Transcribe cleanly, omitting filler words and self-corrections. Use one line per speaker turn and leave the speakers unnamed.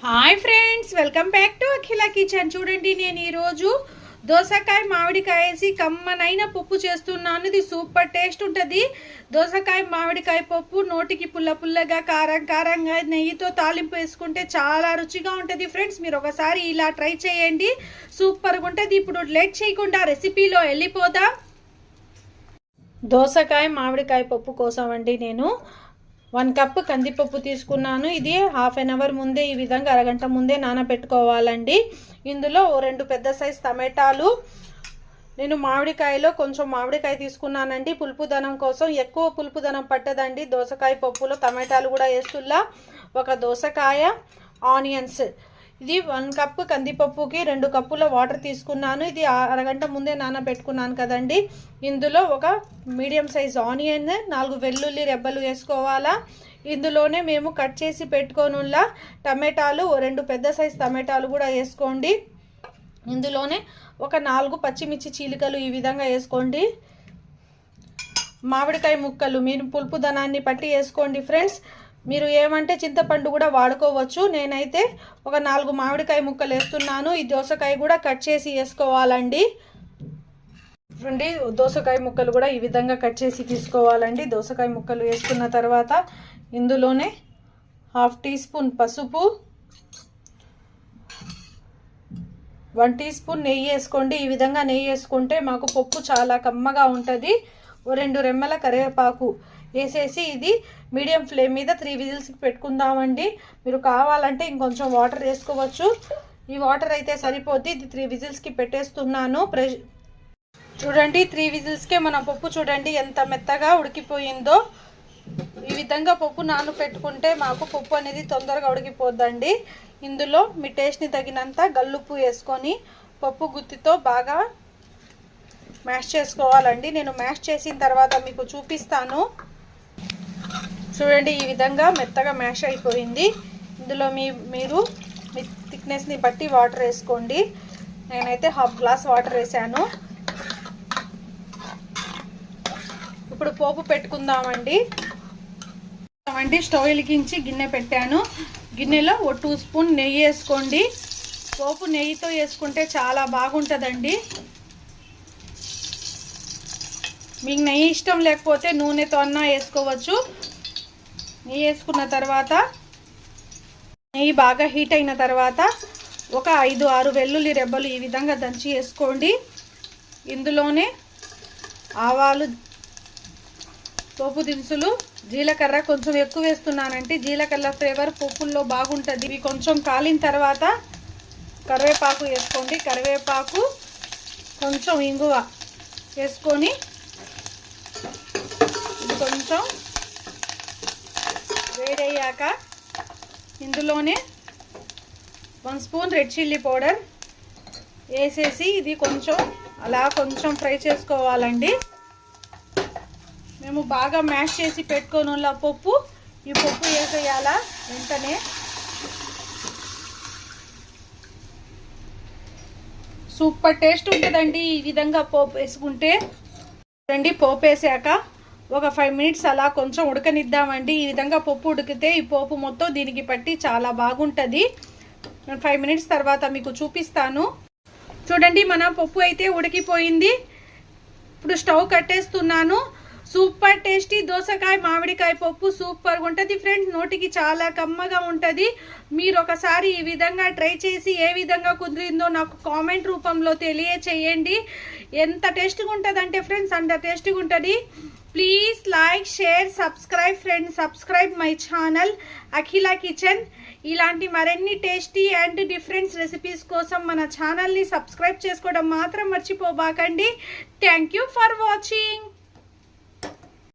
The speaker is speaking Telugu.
Hi friends, welcome back to Akhila kitchen. చూడండి, నేను ఈరోజు దోసకాయ మామిడికాయ వేసి కమ్మనైన పప్పు చేస్తున్నాను. ఇది సూపర్ టేస్ట్ ఉంటుంది. దోసకాయ మామిడికాయ పప్పు నోటికి పుల్ల పుల్లగా కారం కారంగా నెయ్యితో తాలింపు వేసుకుంటే చాలా రుచిగా ఉంటుంది. ఫ్రెండ్స్, మీరు ఒకసారి ఇలా ట్రై చేయండి, సూపర్గా ఉంటుంది. ఇప్పుడు లేట్ చేయకుండా రెసిపీలో వెళ్ళిపోదాం. దోసకాయ మామిడికాయ పప్పు కోసం అండి నేను 1 కప్ కందిపప్పు తీసుకున్నాను. ఇది హాఫ్ అన్ అవర్ ముందే, ఈ విధంగా అరగంట ముందే నానబెట్టుకోవాలండి. ఇందులో 2 పెద్ద సైజ్ టమాటాలు, నేను మామిడికాయలో కొంచెం మామిడికాయ తీసుకున్నానండి పులుపుదనం కోసం. ఎక్కువ పులుపుదనం పట్టదండి దోసకాయ పప్పులో, టమాటాలు కూడా వేస్తుల్లా. 1 దోసకాయ, ఆనియన్స్. ఇది 1 కప్ కందిపప్పుకి 2 కప్పుల వాటర్ తీసుకున్నాను. ఇది అరగంట ముందే నానబెట్టుకున్నాను కదండి. ఇందులో 1 మీడియం సైజ్ ఆనియన్, 4 వెల్లుల్లి రెబ్బలు వేసుకోవాలా. ఇందులోనే మేము కట్ చేసి పెట్టుకోనుల్లా టమాటాలు, 2 పెద్ద సైజ్ టమాటాలు కూడా వేసుకోండి. ఇందులోనే 4 పచ్చిమిర్చి చీలికలు ఈ విధంగా వేసుకోండి. మామిడికాయ ముక్కలు మీరు పులుపుదనాన్ని పట్టి వేసుకోండి ఫ్రెండ్స్. మీరు ఏమంటే చింతపండు కూడా వాడుకోవచ్చు. నేనైతే 4 మామిడికాయ ముక్కలు వేస్తున్నాను. ఈ దోసకాయ కూడా కట్ చేసి వేసుకోవాలండి. చూడండి, దోసకాయ ముక్కలు కూడా ఈ విధంగా కట్ చేసి తీసుకోవాలండి. దోసకాయ ముక్కలు వేసుకున్న తర్వాత ఇందులోనే 1/2 టీ స్పూన్ పసుపు, 1 టీ స్పూన్ నెయ్యి వేసుకోండి. ఈ విధంగా నెయ్యి వేసుకుంటే మాకు పప్పు చాలా కమ్మగా ఉంటుంది. 2 రెమ్మల కరివేపాకు వేసేసి ఇది మీడియం ఫ్లేమ్ మీద 3 విజిల్స్కి పెట్టుకుందామండి. మీరు కావాలంటే ఇంకొంచెం వాటర్ వేసుకోవచ్చు. ఈ వాటర్ అయితే సరిపోద్ది. ఇది 3 విజిల్స్కి పెట్టేస్తున్నాను. చూడండి, 3 విజిల్స్కే మన పప్పు చూడండి ఎంత మెత్తగా ఉడికిపోయిందో. ఈ విధంగా పప్పు పెట్టుకుంటే మాకు పప్పు అనేది తొందరగా ఉడికిపోద్దండి. ఇందులో మీ టేస్ట్ని తగినంత గల్లుప్పు వేసుకొని పప్పు గుత్తితో బాగా మ్యాష్ చేసుకోవాలండి. నేను మ్యాష్ చేసిన తర్వాత మీకు చూపిస్తాను. చూడండి, ఈ విధంగా మెత్తగా మ్యాష్ అయిపోయింది. ఇందులో మీరు మీ థిక్నెస్ని బట్టి వాటర్ వేసుకోండి. నేనైతే 1/2 గ్లాస్ వాటర్ వేసాను. ఇప్పుడు పోపు పెట్టుకుందామండి. స్టవ్ వెలిగించి గిన్నె పెట్టాను. గిన్నెలో 2 స్పూన్ నెయ్యి వేసుకోండి. పోపు నెయ్యితో వేసుకుంటే చాలా బాగుంటుందండి. మీకు నెయ్యి ఇష్టం లేకపోతే నూనెతో అన్నా వేసుకోవచ్చు. నెయ్యి వేసుకున్న తర్వాత నెయ్యి బాగా హీట్ అయిన తర్వాత 5-6 వెల్లుల్లి రెబ్బలు ఈ విధంగా దంచి వేసుకోండి. ఇందులోనే ఆవాలు, పోపు దినుసులు, జీలకర్ర కొంచెం ఎక్కువ వేస్తున్నానంటే జీలకర్ర ఫ్లేవర్ పప్పుల్లో బాగుంటుంది. ఇవి కొంచెం కాలిన తర్వాత కరివేపాకు వేసుకోండి. కరివేపాకు, కొంచెం ఇంగువ వేసుకొని ఇది కొంచెం వేడయ్యాక ఇందులోనే 1 స్పూన్ రెడ్ చిల్లీ పౌడర్ వేసేసి ఇది కొంచెం ఫ్రై చేసుకోవాలండి. మేము బాగా మ్యాష్ చేసి పెట్టుకొని పప్పు, ఈ పప్పు వేసేయాల వెంటనే. సూపర్ టేస్ట్ ఉంటుందండి ఈ విధంగా పోపు వేసుకుంటే. రండి, పోపు వేసాక 5 మినిట్స్ అలా కొంచెం ఉడకనిద్దామండి. ఈ విధంగా పప్పు ఉడికితే ఈ పోపు మొత్తం దీనికి పట్టి చాలా బాగుంటుంది. నేను 5 మినిట్స్ తర్వాత మీకు చూపిస్తాను. చూడండి, మన పప్పు అయితే ఉడికిపోయింది. ఇప్పుడు స్టవ్ కట్టేస్తున్నాను. సూపర్ టేస్టీ దోసకాయ మామిడికాయ పప్పు సూపర్గా ఉంటుంది ఫ్రెండ్స్. నోటికి చాలా కమ్మగా ఉంటుంది. మీరు ఒకసారి ఈ విధంగా ట్రై చేసి ఏ విధంగా కుదిరిందో నాకు కామెంట్ రూపంలో తెలియచేయండి. ఎంత టేస్ట్గా ఉంటుందంటే ఫ్రెండ్స్ అంత టేస్ట్గా ఉంటుంది. Please like, share, subscribe friends. Subscribe my channel Akhila kitchen. ఇలాంటి మరిన్ని టేస్టీ అండ్ డిఫరెంట్ రెసిపీస్ కోసం మన ఛానల్ని సబ్స్క్రైబ్ చేసుకోవడం మాత్రం మర్చిపోబాకండి. Thank you for watching.